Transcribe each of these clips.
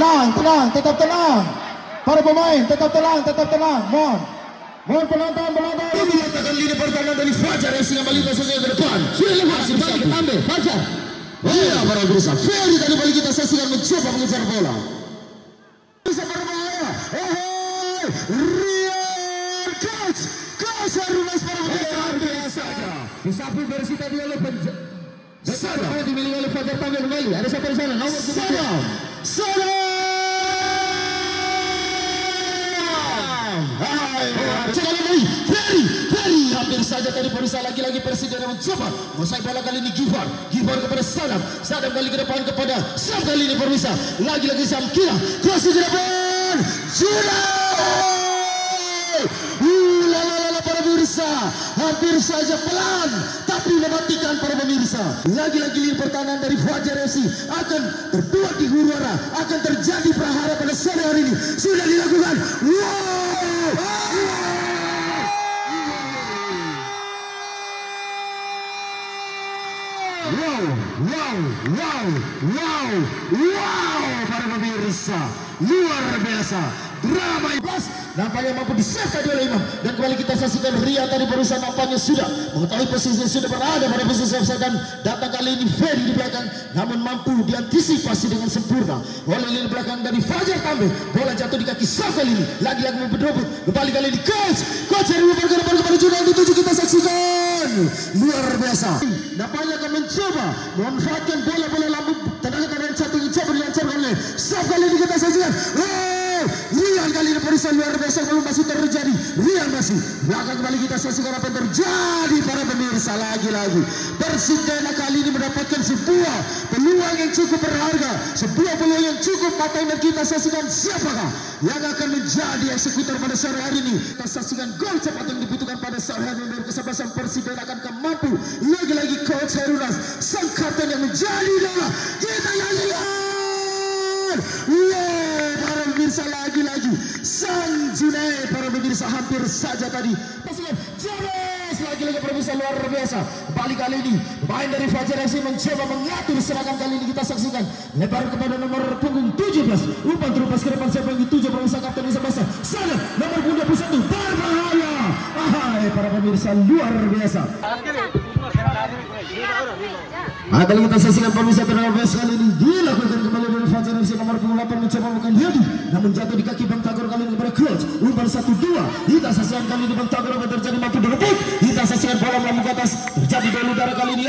tenang, tetap tenang. Para pemain tetap tenang. Mohon penonton. Ini menyatakan lini pertahanan dari Fajar FC kembali saja ke depan. Sudah lepas kembali ambil Fajar. Iya para pemirsa, Ferry tadi balik kita saksikan mencoba mengejar bola. Bisa berbahaya. Rian Coach Runas para pemirsa saja. Disapu bersih tadi oleh Sadam dimiliki oleh Fajar tampil kembali. Ada siapa di sana? Nomor Sadam. Sekali lagi Ferry hampir saja tadi pemirsa lagi-lagi Presiden mencoba menguasai bola kali ini Gifar kepada Sadam kali ke depan kepada Sam kali ini pemirsa lagi-lagi Sam kira cross ke depan para pemirsa hampir saja pelan tapi mematikan para pemirsa. Lagi-lagi lini pertahanan dari Fajar FC akan tertuat di huru hara, akan terjadi prahara pada sore hari ini. Sudah dilakukan. Wow para pemirsa, luar biasa drama plus nampaknya mampu di-save tadi oleh Imam dan kembali kita saksikan Ria tadi barusan nampaknya sudah mengetahui posisi sudah berada pada posisi offside dan datang kali ini Ferry di belakang namun mampu diantisipasi dengan sempurna oleh lini belakang dari Fajar tampil bola jatuh di kaki Sam kali ini lagi-lagi mampu berebut kembali kali ini Coach Heru bergerak kepada zona yang dituju kita saksikan luar biasa nampaknya akan mencoba memanfaatkan bola-bola lambung tenaga satu yang coba dilancarkan oleh Sam kali ini kita saksikan Rian kali ini pemirsa luar biasa kalau masih terjadi Rian masih belakang kembali kita saksikan apa yang terjadi para pemirsa lagi-lagi Persitena kali ini mendapatkan sebuah peluang yang cukup berharga sebuah peluang yang cukup mata yang kita saksikan siapakah yang akan menjadi eksekutor pada sore hari ini kita saksikan gol cepat yang dibutuhkan pada sore hari ini dari kesebelasan Persitena akan mampu lagi-lagi Coach Herunas sang kapten yang menjadi idola kita nyanyikan para pemirsa lagi-lagi Sang Junai para pemirsa hampir saja tadi James lagi-lagi pemirsa luar biasa balik kali ini pemain dari Fajar FC mencoba mengatur serangan kali ini kita saksikan lebar kepada nomor punggung 17 umpan terupas ke depan siapa yang dituju pemirsa kapten bisa basah sana nomor punggung 21 berbahaya para pemirsa luar biasa kali kita saksikan pemirsa tenaga best kali ini dilakukan kembali dari Fajar FC nomor punggung 8 mencoba bukan Yadi namun jatuh di kaki Bang Tagor kali ini kepada Coach umpan 1-2 kita saksikan kali ini Bang Tagor apa terjadi mampu direbut kita saksikan bola melambung ke atas terjadi dari udara kali ini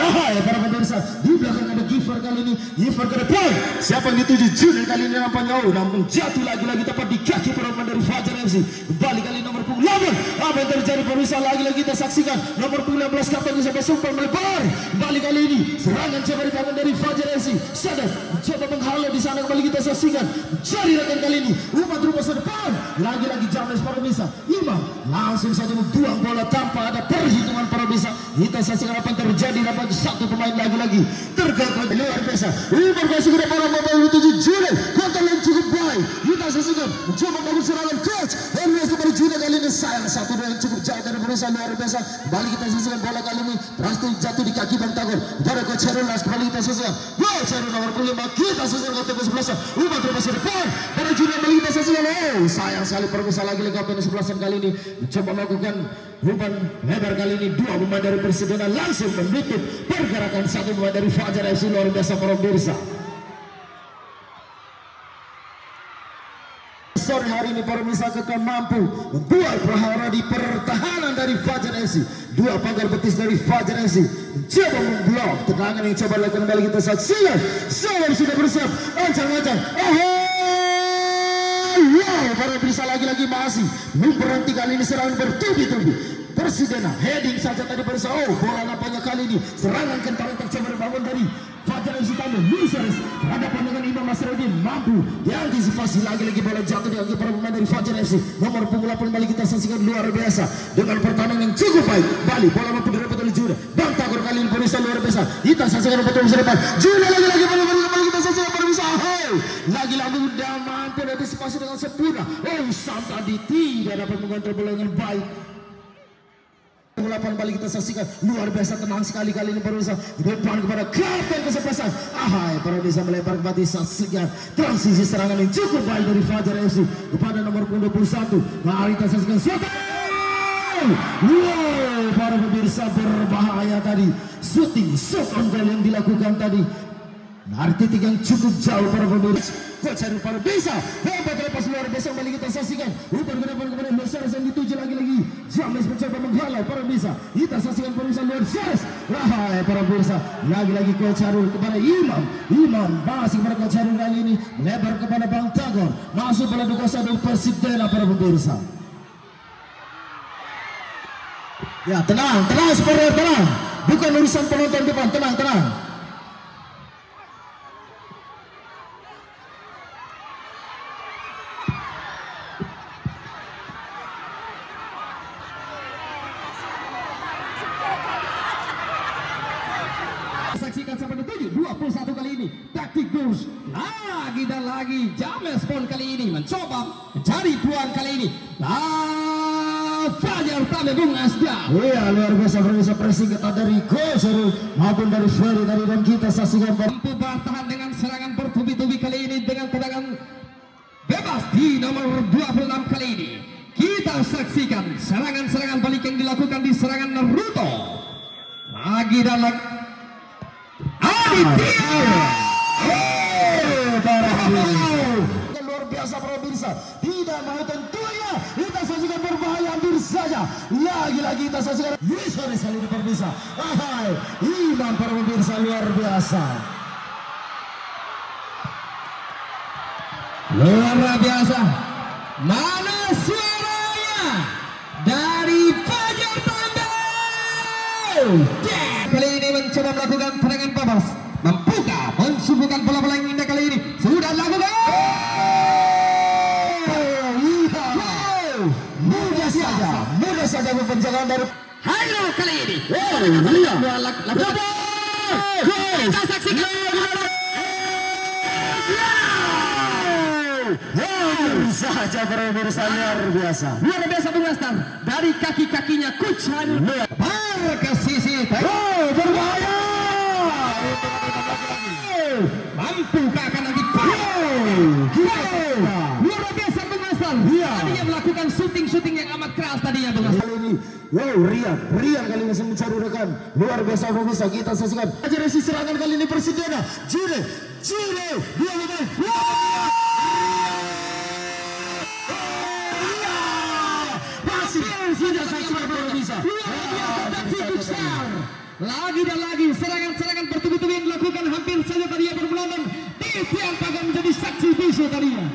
para pemirsa di belakang ada Gifar kali ini Gifar ke depan siapa yang dituju Junior kali ini nampaknya namun jatuh lagi-lagi tepat di kaki pemain dari Fajar FC kembali kali nomor punggung 8 apa yang terjadi pemirsa lagi-lagi kita saksikan nomor punggung 16 kapten bisa bersumpah melebar kembali kali ini serangan coba di tangan dari Fajar FC Sadam coba menghalau di sana kembali kita saksikan jadi rekan kali ini umpan terus ke depan lagi-lagi James para pemirsa Imam langsung saja membuang bola tanpa ada perhitungan para pemirsa kita saksikan apa yang terjadi dapat satu pemain lagi-lagi terganggu luar biasa umpan masuk ke depan bola menuju Junai kontrol yang cukup baik kita saksikan mencoba membangun serangan Coach Hermes kembali Junai kali ini sayang satu yang cukup jauh dari pemirsa luar biasa kembali kita saksikan bola kali ini berhasil jatuh di kaki Bang Tagor pada Coach Herunas kembali kita saksikan Coach Herunas nomor 5 kita saksikan kapten 11 umpan terus ke depan pada Junai kembali kita saksikan sayang sekali pemirsa lagi-lagi kapten 11 kali ini mencoba melakukan umpan lebar kali ini dua pemain dari Persitena langsung menutup pergerakan satu pemain dari Fajar FC luar biasa para pemirsa sore hari ini para pemirsa kekal mampu membuat prahara di pertahanan dari Fajar FC dua pagar betis dari Fajar FC coba memblok tendangan yang coba lakukan kembali kita saksikan Salam sudah bersiap ancang-ancang wow para pemirsa lagi-lagi masih memberhenti kali ini serangan bertubi-tubi Persitena heading saja tadi pemirsa bola nampaknya kali ini serangan kentang yang tercoba dibangun dari Fajar FC tampil Lusares berhadapan dengan Imam Masrudin mampu diantisipasi lagi-lagi bola jatuh di kaki para pemain dari Fajar FC nomor punggung 8 kembali kita saksikan luar biasa dengan pertahanan yang cukup baik Bali bola mampu direbut oleh Juna Bang Tagor kali ini pemirsa luar biasa kita saksikan betul masa depan Juna lagi-lagi bola kembali kita saksikan pemirsa lagi-lagi dan mampu diantisipasi dengan sempurna Sam tadi tidak dapat mengontrol bola dengan baik 8 kali kita saksikan luar biasa tenang sekali kali ini pemirsa. Depan kepada kapten kesebelasan. Ahai para bisa melempar kembali saksikan transisi serangan yang cukup baik dari Fajar FC kepada nomor 21. Mari kita saksikan wow, para pemirsa berbahaya tadi. Shooting shot on goal yang dilakukan tadi. Dari titik yang cukup jauh para pemirsa. Cari para bisa. Dapat lepas luar biasa kembali kita saksikan. Umpan ke depan kepada Mercedes yang dituju lagi-lagi. James mencoba menghalau para pemirsa. Kita saksikan pemirsa luar biasa. Wahai para pemirsa. Lagi-lagi Coach Harul kepada Imam. Imam masih kepada Coach Harul kali ini. Melebar kepada Bang Tagor. Masuk pada dukuasa dari Persibdena para pemirsa. Ya tenang, tenang supporter, tenang. Bukan urusan penonton depan, tenang, tenang. Saksikan sampai detik 21 kali ini taktik Gus lagi dan lagi. James pun kali ini mencoba mencari peluang kali ini. Fajar Tame Bung Asda. Iya luar biasa pemirsa pressing ketat dari Coach Harul maupun dari Ferry tadi dan kita saksikan mampu bertahan dengan serangan bertubi-tubi kali ini dengan tendangan bebas di nomor 26 kali ini. Kita saksikan serangan-serangan balik yang dilakukan di serangan Naruto. Lagi dan lagi. Luar biasa pemirsa, tidak mau tentunya kita saksikan berbahaya hampir saja. Lagi-lagi kita saksikan bisa sekali di pemirsa. Hai, Imam para pemirsa luar biasa. Luar biasa. Mana suaranya dari Fajar Tanda? Kali ini mencoba melakukan serangan bebas, membuka, mensubuhkan bola-bola yang indah kali ini. Sudah dilakukan. Mudah saja penjagaan dari Hairo kali ini. Kita saksikan. saja pemirsa luar biasa. Luar biasa Bung Astar. Dari kaki-kakinya Coach Harul. Ke sisi. Berbahaya. Mampukah akan nanti luar biasa Bung Astar. Tadinya melakukan syuting yang amat keras tadinya Bung Astar. Kali ini, wow, Rian kali ini mencari rekan. Luar biasa pemirsa, kita saksikan. Acara serangan kali ini Persibdena. Jure, dia lebih. Sudah saksikan pemirsa. Lagi dan lagi serangan-serangan bertubi-tubi yang dilakukan hampir saja tadinya bermelawan di tiang pagar menjadi saksi bisu tadinya.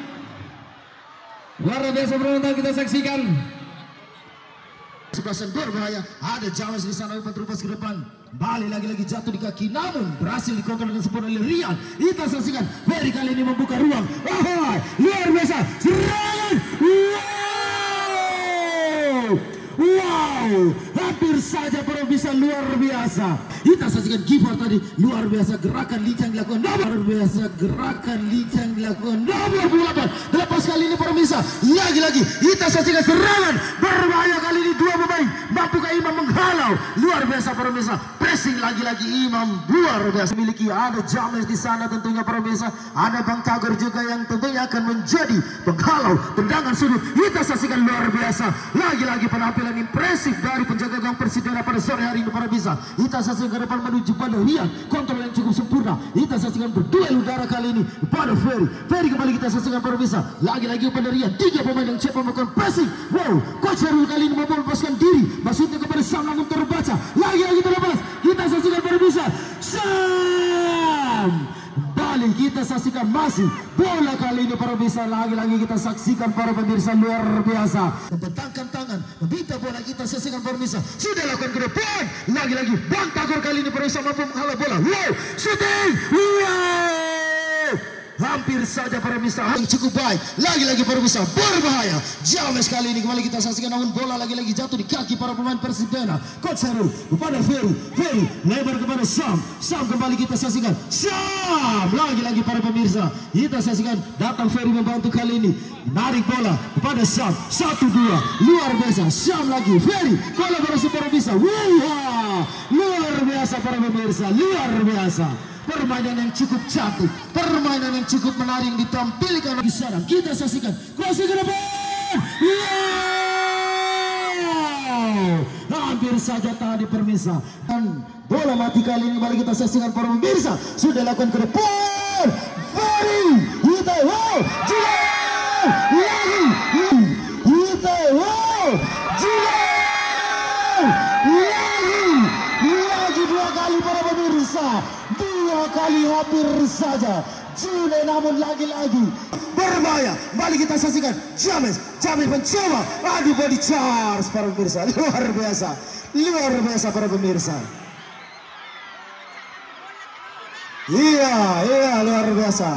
Luar biasa penonton kita saksikan. Sebelasan berbahaya, ada James di sana umpan terubas ke depan. Balik lagi-lagi jatuh di kaki, namun berhasil dikontrol dengan sempurna oleh Rian. Kita saksikan, Ferry kali ini membuka ruang. Luar biasa, serangan. Wow, hampir saja pemirsa luar biasa. Kita saksikan Givar tadi, luar biasa gerakan lincah dilakukan. Luar biasa gerakan lincah dilakukan. Nomor 28, lepas kali ini pemirsa. Lagi-lagi kita saksikan serangan berbahaya kali ini dua pemain. Mampukah Imam menghalau? Luar biasa pemirsa. Pressing lagi-lagi Imam luar biasa. Miliki ada James di sana tentunya pemirsa. Ada Bang Tagor juga yang tentunya akan menjadi penghalau tendangan sudut. Kita saksikan luar biasa. Lagi-lagi penampilan impresif dari penjaga gawang Persibdena pada sore hari ini para bisa. Kita saksikan ke depan menuju pada Rian, kontrol yang cukup sempurna. Kita saksikan berduel udara kali ini pada Ferry kembali kita saksikan para bisa. Lagi-lagi pada Rian, tiga pemain yang cepat melakukan pressing. Wow, Coach Harul kali ini mampu melepaskan diri, maksudnya kepada Sam namun terbaca. Lagi-lagi terlepas. Kita saksikan para bisa. Sam balik kita saksikan masih bola kali ini para pemirsa. Lagi-lagi kita saksikan para pemirsa luar biasa. Membentangkan tangan, meminta bola kita saksikan para pemirsa. Sudah lakukan ke depan. Lagi-lagi Bang Tagor kali ini pemirsa mampu menghalau bola. Wow, shooting. Wow. hampir saja para pemirsa yang cukup baik. Lagi-lagi para pemirsa berbahaya. James kali ini kembali kita saksikan, namun bola lagi-lagi jatuh di kaki para pemain Persidena. Coach Herul kepada Ferry lebar kepada Sam kembali kita saksikan. Sam lagi-lagi para pemirsa kita saksikan, datang Ferry membantu kali ini, narik bola kepada Sam, 1-2 luar biasa. Sam lagi Ferry, kolaborasi para pemirsa. Wah, luar biasa para pemirsa, luar biasa. Permainan yang cukup cantik, permainan yang cukup menarik ditampilkan di sana. Kita saksikan crossing ke depan. Wow, hampir saja tadi pemirsa, dan bola mati kali ini kembali kita saksikan para pemirsa, sudah lakukan ke depan. Very kita wow, lagi kita wow, lagi dua kali para pemirsa, dua kali hampir saja Jule, namun lagi-lagi berbahaya. Balik kita saksikan James mencoba, aduh body charge para pemirsa, luar biasa para pemirsa. Iya luar biasa.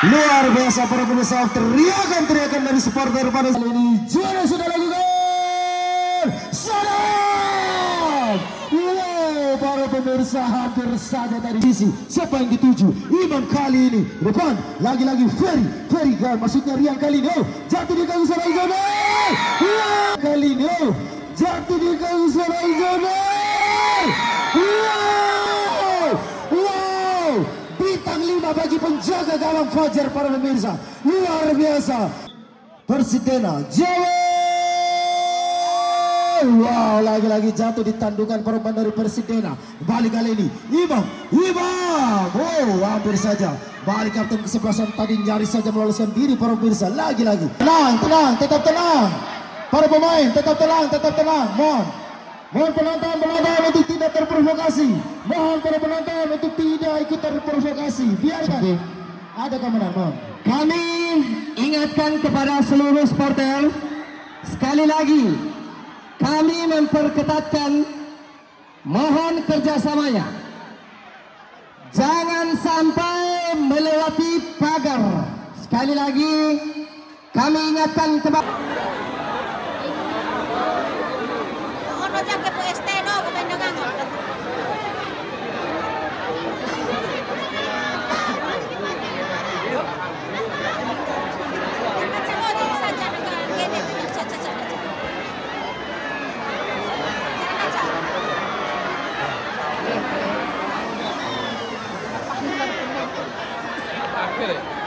Luar biasa para pemirsa, teriakan dari supporter pada kali ini. Juara sudah lakukan. Sadam. Wow, para pemirsa hampir saja tadi sisi. Siapa yang dituju? Imam kali ini. Depan lagi-lagi Ferry maksudnya Rian kali ini. Oh, jatuh di kaki seorang Zona. Kali ini jatuh di kaki seorang Zona. Wow. Bintang 5 bagi penjaga gawang Fajar para pemirsa, luar biasa. Persidena Jawa. Wow, lagi-lagi jatuh di tandukan perempuan dari Persidena. Balik kali ini Imam. Oh, hampir saja balik kapten kesebelasan tadi, nyaris saja meloloskan diri para pemirsa. Lagi-lagi tenang, tetap tenang para pemain, tetap tenang. Mohon penonton untuk tidak terprovokasi. Mohon para penonton untuk tidak ikut terprovokasi. Biarkan ada kemenangan. Mohon. Kami ingatkan kepada seluruh supporter, sekali lagi kami memperketatkan, mohon kerjasamanya. Jangan sampai melewati pagar. Sekali lagi kami ingatkan kepada Jangan ke ST no, kebendangan. Get it.